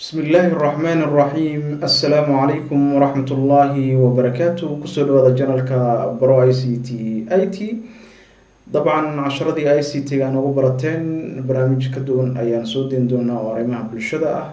بسم الله الرحمن الرحيم السلام عليكم ورحمة الله وبركاته كسر هذا جنالك برو اي سي تي اي تي طبعا عشرة دي اي سي تي انا وبرتين برامج كدون ايان سودين دون وريمها بالشدة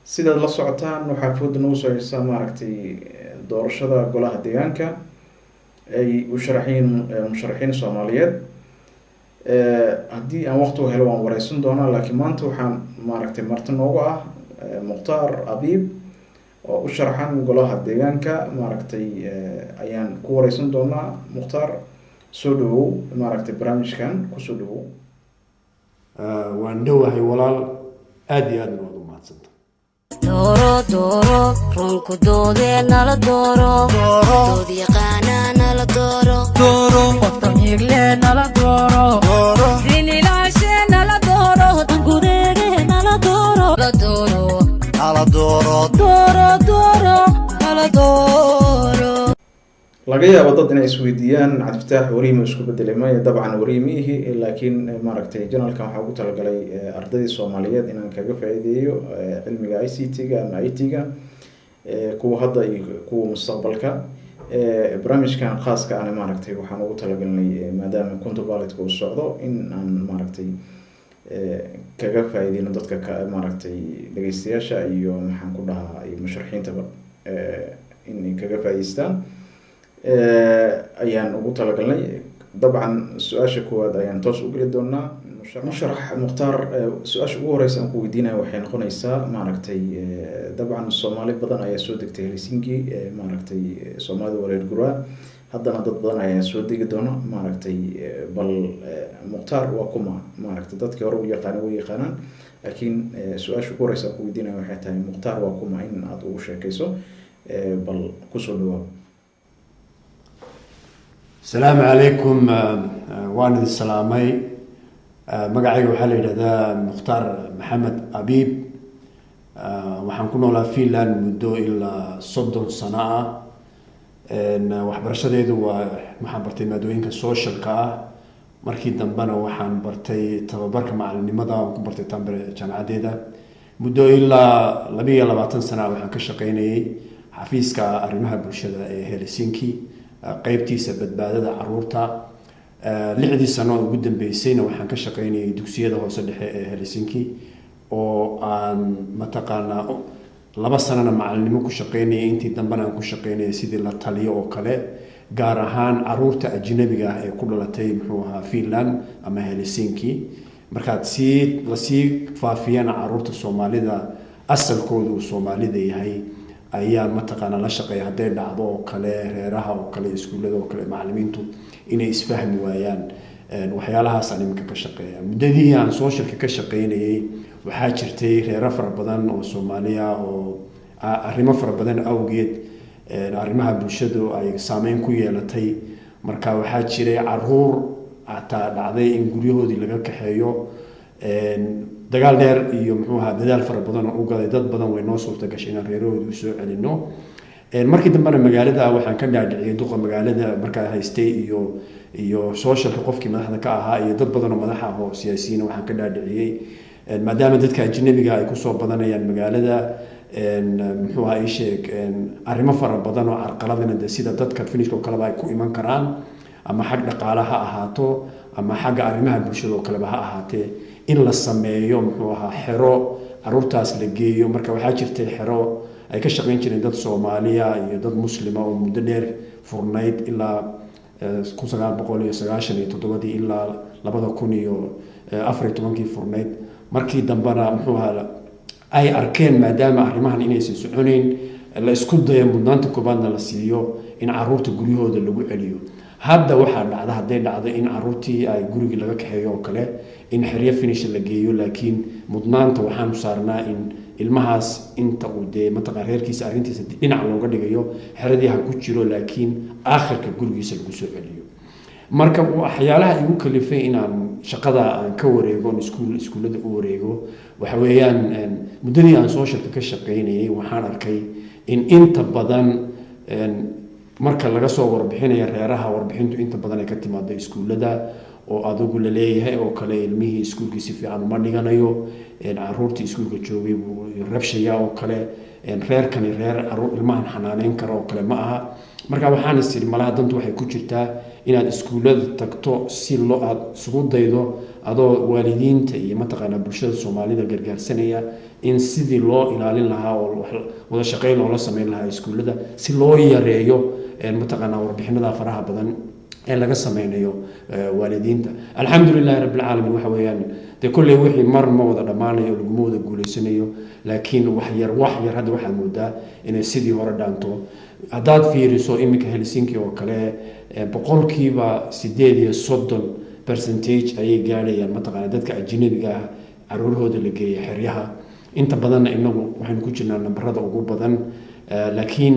سيدا لا سعتان وحافود نوصل يسا ماركتي دور شدة قولها ديانكا اي مشرحين صوماليات haddii aan waqti u helo waan wareysan doonaa laakiin maanta waxaan maaragtay marti noogu ah mukhtaar abiib oo u sharaxan golaha deegaanka maaragtay ayaan ku wareysan doonaa mukhtaar soo dhawow maaragtay barnaamijkan kusoo dhawow waan dhowahay walaal aada iyo aadna waad u mahadsanta dooro runku doodee nala dooro dood yaqaanaa nala dooro qofka miigle nala dooro dinilaashe nala dooro dangureege nala dooro la dooro nala dooro nala dooro laga yaabo dad inay isweydiiyaan cabdifitaax wariima isku bedelay maya dabcan wariimihi laakiin maaragtay janalkan waxaa ugu talagalay ardaydii soomaaliyeed inaan kaga faa'iideeyo cilmiga i c t-ga ama i t-ga kuwa hadda iyo kuwa mustaqbalka barnaamijkan khaaska ana maaragtay waxaan ugu talagalnay maadaama counterballetka uu socdo in aan maaragtay kaga faa'iideyno dadka maaragtay dhageystayaasha iyo maxaan ku dhahaa iyo musharaxiintaba inay kaga faa'iideystaan ayaan ugu talagalnay dabcan su-aasha koowaad ayaan toos u geli doonaa musharax mukhtaar su-aasha ugu horeysa aan ku weydiinaya waxay noqonaysaa maaragtay dabcan soomaali badan ayaa soo degtay helsinki maaragtay soomaalida wareer guraa haddana dad badan ayaa soo degi doona maaragtay bal mukhtaar waa kuma maaragtay dadkii hore u yaqaana way yaqaanaan laakiin su-aasha ugu horeysa aan ku weydiinaya waxay tahay mukhtaar waa kuma in aada ugu sheekayso bal kusoo dhawaab asalaamu calaykum waan idin salaamay magacayga waxaa la yidhahdaa mukhtaar maxamed abiib waxaan ku noolaa finland muddo ilaa 30 sano ah waxbarashadeedu waxaan bartay maadooyinka socialka ah markii dambena waxaan bartay tababarka macalinimada aan ku bartay tambere jaamacadeeda muddo ilaa 22 sano waxaan ka shaqeynayay xafiiska arrimaha bulshada ee Helsinki qaybtiisa badbaadada caruurta 6 sano ugu dambeysayna waxaan ka shaqeynayay dugsiyada hoose dhexe ee Helsinki oo aan mataqaanaa 2 sanana macalinimo ku shaqeynayay intii dambana aan ku shaqeynayay sidii la taliyo oo kale gaar ahaan caruurta ajnabiga ah ee ku dhalatay muxuu ahaa Finland ama Helsinki markaad lasii faafiyana caruurta Soomaalida asalkoodu Soomaalida yahay ayaan mataqaanaa la shaqeeya hadday dhacdo oo kale reeraha oo kale iskuullada oo kale macallimiintu inay isfahmi waayaan waxyaalahaas aan iminka ka shaqeeya muddadii aan socialka ka shaqeynayay waxaa jirtay reero fara badan oo Soomaaliya oo arrimo fara badan awgeed arrimaha bulshadu ay saameyn ku yeelatay marka waxaa jiray caruur ataa dhacday in guryahoodii laga kaxeeyo dagaal dheer iyo muxuu ahaa dadaal fara badan oo u galay dad badan way noo suurta gashay inaan reerahooda u soo celino markii dambena magaalada waxaan ka dhaadhiciyay duqa magaalada markaa haystay iyo socialka qofkii madaxda ka ahaa iyo dad badan oo madax ah oo siyaasiyiin waxaan ka dhaadhiciyay maadaama dadka ajnabiga ay ku soo badanayaan magaalada muxuu ahaa sheeg arrimo fara badan oo carqaladana sida dadka finishka oo kale ay ku iman karaan ama xag dhaqaalaha ahaato ama xagga arrimaha bulshada oo kale ha ahaatee in la sameeyo muxuu ahaa xero caruurtaas la geeyo marka waxaa jirtay xero ay ka shaqeyn jireen dad Soomaaliya iyo dad muslima oo muddo dheer furnayd ilaa 1997 ilaa 2014 furnayd markii dambana muxuu ahaa ay arkeen maadaama arrimahan inaysan soconayn la isku dayo mudnaanta koobaadna la siiyo in caruurta guryahooda lagu celiyo hadda waxaa dhacda hadday dhacdo in caruurtii ay gurigii laga kaxeeyo oo kale in xeryo finish la geeyo laakiin mudnaanta waxaanu saarnaa in ilmahaas inta uu dee mataqaan reerkiisa arrintiisa dhinac looga dhigayo xeradii ha ku jiro laakiin aakhirka gurigiisa lagu soo celiyo marka waxyaalaha igu kalifay inaan shaqada aan ka wareego iskuullada u wareego waxa weeyaan muddadii aan socialka ka shaqeynayay waxaan arkay in inta badan marka laga soo warbixinayo reeraha warbixintu inta badan ay ka timaado iskuullada oo adigu la leeyahay oo kale ilmihii iskuulkii si fiican uma dhiganayo caruurtii iskuulka joogay rabshaya oo kale reerkani reer caruur ilmahan xanaaneyn karo oo kale ma aha marka waxaan isiri malaha dantu waxay ku jirtaa inaad iskuulada tagto si loo aad isugu daydo adoo waalidiinta iyo mataqaanaa bulshada Soomaalida gargaarsanaya in sidii loo ilaalin lahaa oo wada shaqeyn loo sameyn lahaa iskuulada si loo yareeyo mataqaanaa warbixinada faraha badan ee laga sameynayo waalidiinta alxamdulillaah rabbil caalamiin waxa weeyaan de kulli wixii mar ma wada dhamaanayo lagu wada guuleysanayo laakiin wax yar hadda waxa moodaa inay sidii hore dhaanto hadaad fiiriso imika Helsinki oo kale boqolkiiba 38% ay gaarayaan mataqaanaa dadka ajnabiga ah caruurhooda la geeyo xeryaha inta badan inagu waxaan ku jirnaa nambarada ugu badan laakiin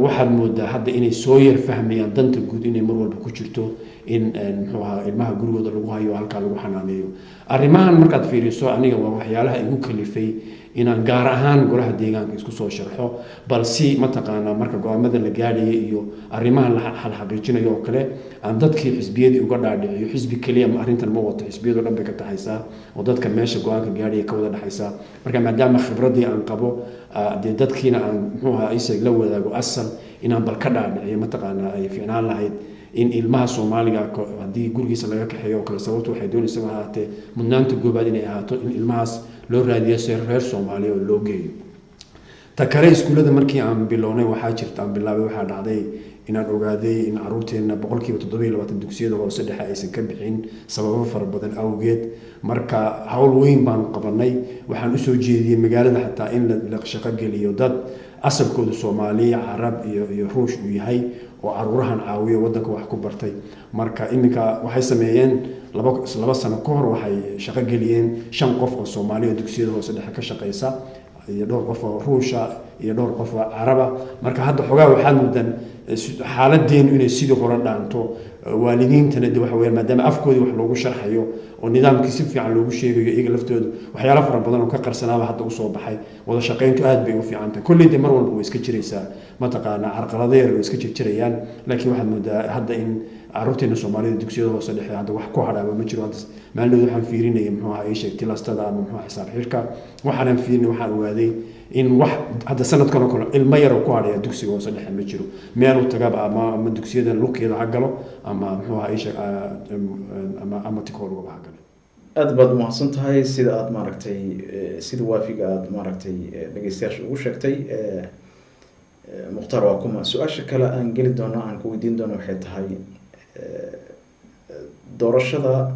waxaad moodaa hadda inay soo yar fahmayaan danta guud inay mar walba ku jirto in muxuu ahaa ilmaha gurigooda lagu hayo halka lagu xanaaneeyo arrimahan markaad fiiriso aniga waa waxyaalaha igu kalifay inaan gaar ahaan golaha deegaanka isku soo sharxo balse mataqaanaa marka go'aamada la gaadhay iyo arrimahan la xaqiijinayo oo kale aan dadkii xisbiyadii uga dhaadhiciyo xisbi kaliya arrintan ma wato xisbiyadu dhan bay ka taxaysaa oo dadka meesha go'aanka gaadhay ka wada dhaxaysaa marka maadaama khibradii aan qabo dee dadkiina aan muxuu ahaa isaga la wadaago asal inaan bal ka dhaadhiciyo mataqaanaa ay fiicnaan lahayd in ilmaha Soomaaliga hadii gurigiisa laga kaxeeyo kala sababtu waxay doonaysaa ahaatee mudnaanta goobaad inay ahaato in ilmahaas loo raadiyo reer Soomaaliya oo loo geeyo ta kale iskuulada markii aan bilownay waxaa jirta aan bilaabay waxaa dhacday inaan ogaaday in caruurteena 27% dugsiyada hoose dhexe aysan ka bixin sababo fara badan awgeed marka hawl weyn baan qabanay waxaan u soo jeediyay magaalada xataa in la shaqo geliyo dad asalkooda Soomaaliya Arab iyo Ruush u yahay oo caruurahan caawiyo wadanka wax ku bartay marka iminka waxay sameeyeen laba sano ka hor waxay shaqo geliyeen 5 qof oo Soomaaliya dugsiyada hoose dhexe ka shaqeysa iyo dhowr qof oo Ruusha iyo dhowr qof oo Araba marka hadda xogaa waxaan mudan xaaladeen inay sidii hore dhaanto waalidiintana waxa weeyaan maadaama afkoodii wax loogu sharxayo oo nidaamkii si fiican loogu sheegayo iyaga laftooda waxyaalo fara badan oo ka qarsanaaba hadda u soo baxay wada shaqeyntu aad bay u fiican tahay kulli mar walba way iska jiraysaa mataqaanaa carqaladeer way iska jirayaan laakiin waxaad moodaa hadda in caruurteena Soomaalida dugsiyada hoose dhexe hadda wax ku hadhaaba ma jiro maalin waxaan fiirinayay muxuu ahaa sheegtay lastada ama muxuu xisaab xirka waxaan fiirinay waxaan ogaaday in wax hadda sanadkan oo kale ilmo yar oo ku hadhaya dugsiga hoose dhexe ma jiro meel uu tagaba ama dugsiyada luqeeda ha galo ama muxuu ahaa ama tikoor uga galo aad baad mahadsan tahay sida aad maaragtay sida waafiga aad maaragtay dhageystayaasha ugu sheegtay mukhtaar waa kuma su'aasha kale aan geli doono aan ku weydiin doono waxay tahay doorashada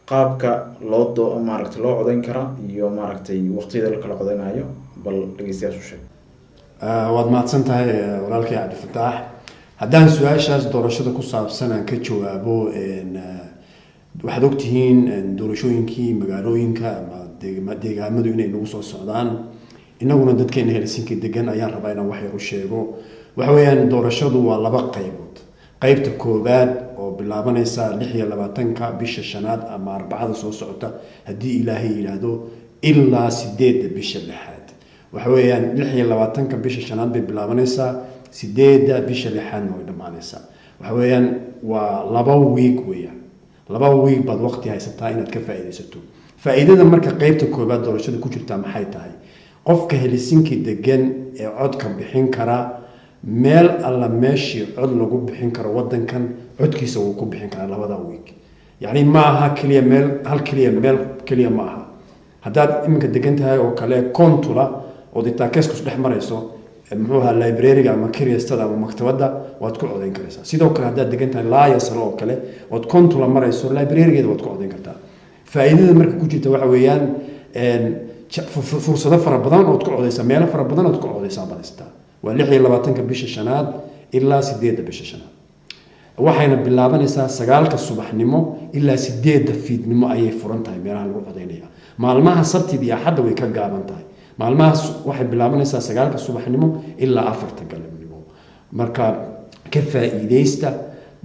qaabka loo maaragtay loo codeyn kara iyo maaragtay waqtiyada la kala codeynayo bal dhageystayaasha u sheeg waad mahadsan tahay walaalkay Cabdi Fataax haddaan su'aashaas doorashada ku saabsan aan ka jawaabo waxaad ogtihiin doorashooyinkii magaalooyinka ama deegaamadu inay nagu soo socdaan inaguna dadkeena Helsinki degan ayaan rabaa inaan wax yar u sheego waxa weeyaan doorashadu waa laba qaybood qaybta koobaad oo bilaabanaysa 26 bisha shanaad ama arbacada soo socota hadii Ilaahay yiraahdo ilaa 8 bisha lixaad waxa weeyaan 26 bisha shanaad bay bilaabanaysaa 8 bisha lixaad way dhamaanaysaa waxa weeyaan waa 2 week weeyaan 2 week baad waqti haysataa inaad ka faa'iideysato faa'iidada marka qaybta koobaad doorashada ku jirta maxay tahay qofka Helsinki degan ee codka bixin kara meel alla meeshii cod lagu bixin karo wadankan codkiisa uu ku bixin kara 2 week yani ma aha kaliya meel hal kaliya ma aha haddaad iminka degan tahay oo kale kontula oo dita keesku dhex marayso muxuu ahaa library-ga ama kiriyastada ama maktabada waad ku codeyn karaysaa sidoo kale haddaad degan tahay laayasal oo kale waad kontula marayso library-geeda waad ku codeyn kartaa faa'iidada marka ku jirta waxa weeyaan fursado fara badan oo ku codeysa meel fara badan oo ku codeysa balista waa 26 bisha shanaad ilaa 8 bisha shanaad waxayna bilaabanaysaa 9 subaxnimo ilaa 8 fiidnimo ayay furan tahay meelaha lagu codeynaya maalmaha sabtida iyo axadda way ka gaaban tahay maalmahaas waxay bilaabanaysaa 9 subaxnimo ilaa 4 galabnimo marka ka faa'iideysta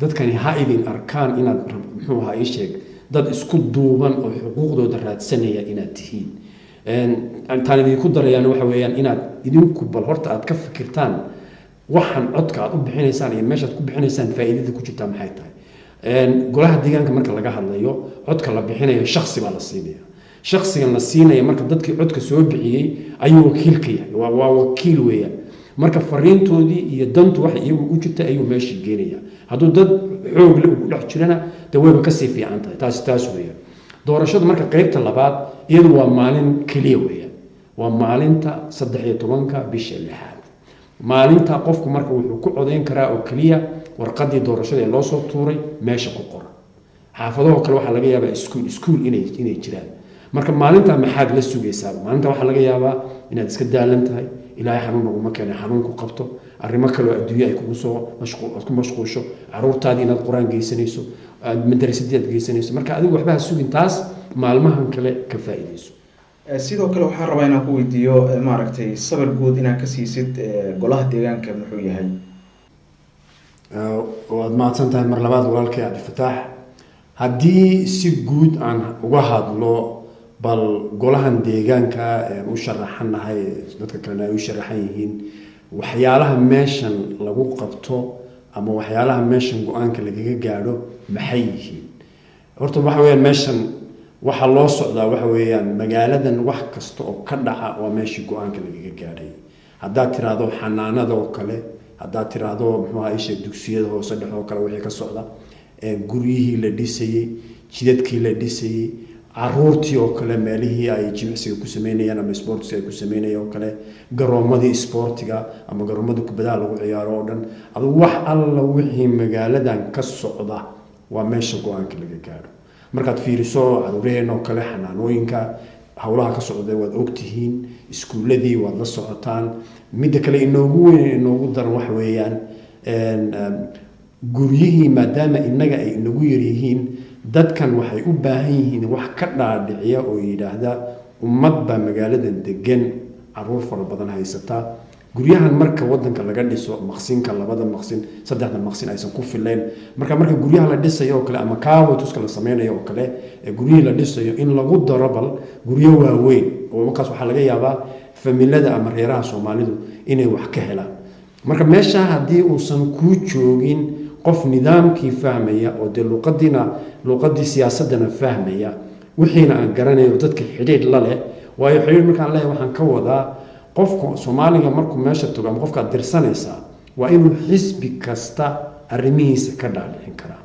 dadkani ha idin arkaan inaad muxuu ahaa sheeg dad isku duuban oo xuquuqdooda raadsanaya inaad tihiin intaan idinku darayaan waxa weeyaan inaad idinku bal horta aad ka fikirtaan waxaan codka aad u bixinaysaan iyo meeshaad ku bixinaysaan faa'iidada ku jirta maxay tahay golaha deegaanka marka laga hadlayo codka la bixinayo shakhsi baa la siinaya shakhsigan la siinaya marka dadkii codka soo bixiyey ayuu wakiil ka yahay waa wakiil weeyaan marka fariintoodii iyo dantu wax iyagu u jirta ayuu meesha geenaya hadduu dad xoog leh ugu dhex jirana dee wayba kasii fiican tahay taas weeyaan doorashadu marka qaybta labaad iyadu waa maalin keliya weeyaan waa maalinta 13 bisha 6 maalinta qofku marka wuxuu ku codeyn karaa oo keliya warqadii doorashada ee loo soo tuuray meesha ku qoran xaafadaha kale waxaa laga yaabaa iskuul inay jiraan marka maalinta maxaad la sugaysaa maalinta waxaa laga yaabaa inaad iska daalan tahay ilaahay xanuun uguma keenay xanuun ku qabto arrimo kale oo adduunyo ay kugu soo mashquusho caruurtaadii inaad quraan geysanayso madrasadii aad geysanayso marka adigu waxba ha sugin taas maalmahan kale ka faa'iideyso sidoo kale waxaan rabaa inaan ku weydiiyo maaragtay sawir guud inaad ka siisid golaha deegaanka muxuu yahay waad mahadsan tahay mar labaad walaalkay cabdifataax haddii si guud aan uga hadlo bal golahan deegaanka u sharaxanahay dadka kalena ay u sharaxan yihiin waxyaalaha meeshan lagu qabto ama waxyaalaha meeshan go-aanka lagaga gaadho maxay yihiin horta waxa weeyaan meeshan waxa loo socdaa waxa weeyaan magaaladan wax kasta oo ka dhaca waa meeshii go-aanka lagaga gaadhay haddaad tiraahdo xanaanada oo kale haddaad tiraahdo muxuu ahaa isha dugsiyada hoose dhexe oo kale wixii ka socda guryihii la dhisayey jidadkii la dhisayey caruurtii oo kale meelihii ay jimicsiga ku sameynayaan ama sportska ay ku sameynayaan oo kale garoomadii sportiga ama garoomada kubadaha lagu ciyaaro oo dhan adigu wax alla wixii magaaladan ka socda waa meesha go-aanka laga gaadho markaad fiiriso caruuraheen oo kale xanaanooyinka howlaha ka socda waad ogtihiin iskuuladii waad la socotaan midda kale inoogu weyn inoogu daran wax weeyaan guryihii maadaama inaga ay inagu yaryihiin dadkan waxay u baahan yihiin wax ka dhaadhiciya oo yidhaahda ummad baa magaaladan degan caruur fara badan haysataa guryahan marka wadanka laga dhiso maqsinka labada maqsin saddexda maqsin aysan ku filayn marka guryaha la dhisayo oo kale ama kaawatuska la sameynayo oo kale guryihii la dhisayo in lagu daro bal guryo waaweyn oo markaas waxaa laga yaabaa familada ama reeraha soomaalidu inay wax ka helaan marka meesha haddii uusan kuu joogin qof nidaamkii fahmaya oo dee luuqadii siyaasadana fahmaya wixiina aan garanayo dadka xidhiidh la leh waayo xidhiidh markaan leeyahay waxaan ka wadaa qofka Soomaaliga markuu meesha tago ama qofka dirsanaysa waa inuu xisbi kasta arrimihiisa ka dhaadhicin karaa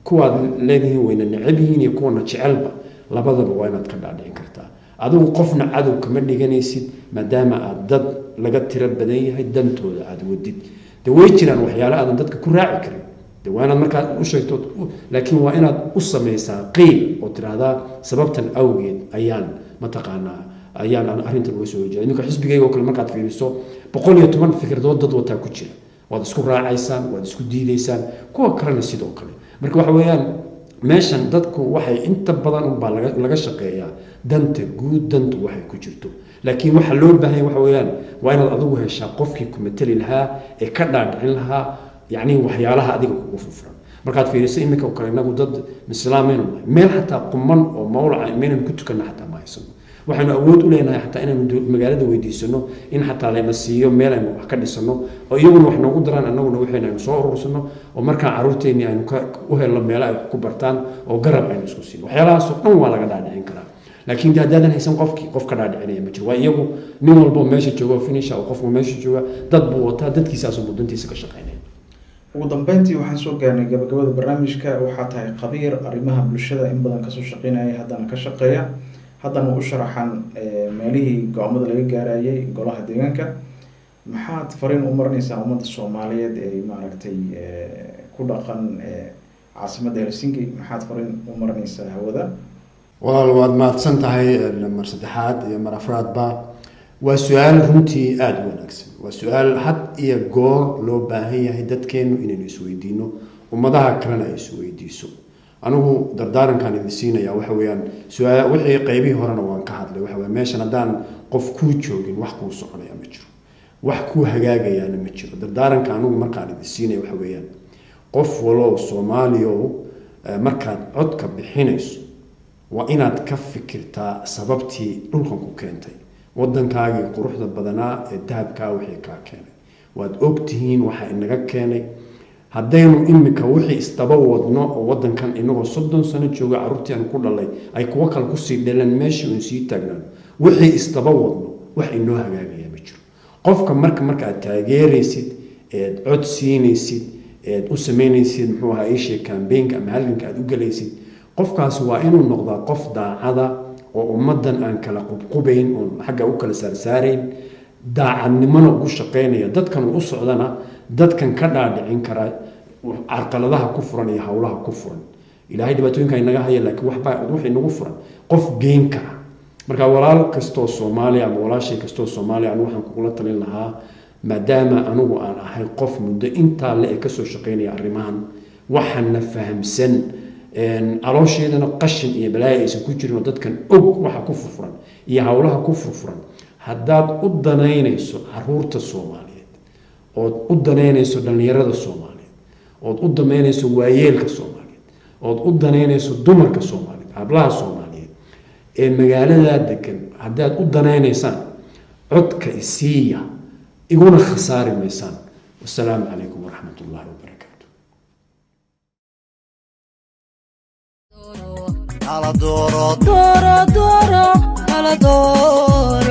kuwa leeyihiin wayna necab yihiin iyo kuwa jecelba labadaba waa inaad ka dhaadhicin kartaa adigu qofna cadow kama dhiganaysid maadaama aad dad laga tiro badan yahay dantooda aad wadid way jiraan waxyaalo aadan dadka ku raaci karin waa inaad markaa u sheegto laakiin waa inaad u samaysaa qiil oo tiraahdaa sababtan awgeed ayaan mataqaanaa ayaan arrintan uga soo horjeedaa ninka xisbigayga oo kale markaad fiiriso 110 fikradood dad wataa ku jira waad isku raacaysaan waad isku diidaysaan kuwa kalena sidoo kale marka waxa weeyaan meeshan dadku waxay inta badan u baa laga shaqeeyaa danta guud dantu waxay ku jirto laakiin waxa loo baahan waxa weeyaan waa inaad adigu heshaa qofkii ku matali lahaa ee ka dhaadhicin lahaa yacni waxyaalaha adiga kugu fufran markaad fiiriso iminka oo kale inagu dad islaameen meel xataa quman oo mawlaca inaynan ku tukana xataa ma haysano waxaanu awood u leenahay xataa inaanu magaalada weydiisano in xataa layna siiyo meel aynu wax ka dhisano oo iyaguna wax noogu daraan annaguna waxaynu aynu soo urursano oo markaa caruurteennii aynu u helno meelo ay ku bartaan oo garab aynu isku siino waxyaalahaasoo dhan waa laga dhaadhicin karaa laakiin haddaadan haysan qof ka dhaadhicinaya ma jiro waa iyagu nin walbo meesha jooga finisha oo qofku meesha jooga dad buu wataa dadkiisaasoo mudantiisa ka shaqeynaya ugu dambeyntii waxaan soo gaarnay gabagabada barnaamijka waxaa tahay qabiir arrimaha bulshada in badan kasoo shaqeynaya haddana ka shaqeeya haddana u sharaxan meelihii go-aamada laga gaarayay golaha deegaanka maxaad fariin u marinaysaa ummadda Soomaaliyeed ee maaragtay ku dhaqan caasimadda Helsinki maxaad fariin u marinaysaa hawada waad mahadsan tahay mar saddexaad iyo mar afraadba waa su-aal runtii aada u wanaagsan waa su-aal had iyo goor loo baahan yahay dadkeenu inaynu isweydiino ummadaha kalena ay isweydiiso anigu dardaarankan idin siinaya waxa weeyaan su-aal wixii qaybihii horena waan ka hadlay waxa weeye meeshan haddaan qof kuu joogin wax kuu soconaya ma jiro wax kuu hagaagayaana ma jiro dardaaranka anigu markaan idin siinaya waxa weeyaan qof walow Soomaaliyo markaad codka bixinayso waa inaad ka fikirtaa sababtii dhulkan ku keentay waddankaagii quruxda badanaa ee dahabkaa wixii kaa keenay waad ogtihiin waxa inaga keenay haddaynu imika wixii isdaba wadno oo waddankan inagoo 30 sano jooga carruurtii aan ku dhalay ay kuwa kale kusii dhaleen meeshii uun sii taagnaan wixii isdaba wadno wax inoo hagaagaya ma jiro qofka marka aad taageeraysid eed cod siinaysid eed u samaynaysid muxuu ahaa ishee campaign ama halganka aad u galaysid qofkaas waa inuu noqdaa qof daacada oo ummadan aan kala qubqubayn oo xagga u kala saarsaarayn daacadnimona ugu shaqeynaya dadkan u socdana dadkan ka dhaadhicin kara carqaladaha ku furan iyo hawlaha ku furan ilaahay dhibaatooyinka inaga haya laakiin wax inagu furan qof geyn kara marka walaal kastoo Soomaaliya ama walaashay kastoo Soomaaliya anu waxaan kugula talin lahaa maadaama anugu aan ahay qof muddo intaa la ka soo shaqeynaya arrimahan waxaan fahamsan aloosheedana qashin iyo balaayo aysan ku jirin oo dadkan og waxa ku furfuran iyo hawlaha ku furfuran haddaad u danaynayso caruurta Soomaaliyeed ood u danaynayso dhalinyarada Soomaaliyeed ood u danaynayso waayeelka Soomaaliyeed ood u danaynayso dumarka Soomaaliyeed hablaha Soomaaliyeed ee magaalada degan haddaad u danaynaysaan codka isiiya iguna khasaari maysaan wassalaamu calaykum waraxmatullaahi wabarakaatu Ala doro, doro, doro, ala doro.